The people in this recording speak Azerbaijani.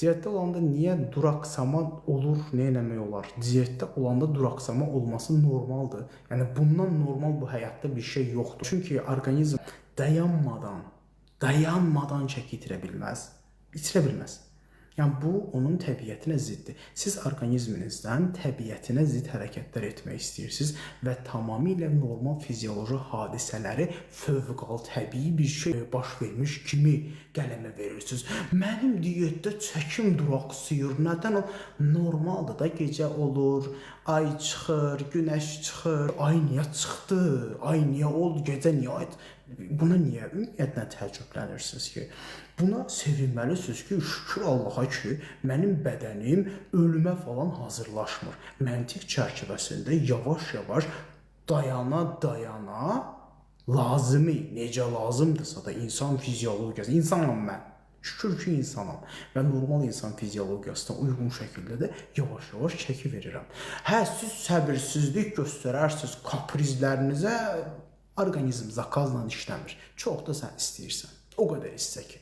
Diyetdə olanda niyə duraqsama olur, nə eləmək olar? Diyetdə olanda duraqsama olması normaldır. Yəni bundan normal bu həyatda bir şey yoxdur. Çünki orqanizm dayanmadan çəki itirə bilməz. İtirə bilməz. Yəni bu onun təbiətinə ziddir. Siz orqanizminizdən təbiətinə zid hərəkətlər etmək istəyirsiniz və tamamilə normal fizioloji hadisələri fövqəladə təbii bir şey baş vermiş kimi qələmə verirsiniz. Mənim diyetdə çəkim duraqsıyır. Nədən o? Normaldır da, gecə olur, ay çıxır, günəş çıxır. Ay niyə çıxdı? Ay niyə oldu? Gecə niyə aydı? Buna niyə ümumiyyətlə təəccüblənirsiniz ki? Buna sevinməlisiniz ki, şükür Allaha ki, mənim bədənim ölümə falan hazırlaşmır. Məntiq çərçivəsində yavaş-yavaş dayana lazımi, necə lazımdırsa da insan fiziologiyası, insanam mən. Şükür ki, insanam və normal insan fiziologiyasına uyğun şəkildə də yavaş-yavaş çəki verirəm. Hə, siz səbirsizlik göstərərsiniz kaprizlərinizə, orqanizm zakazla işləmir. Çox da sən istəyirsən. O qədər istə ki.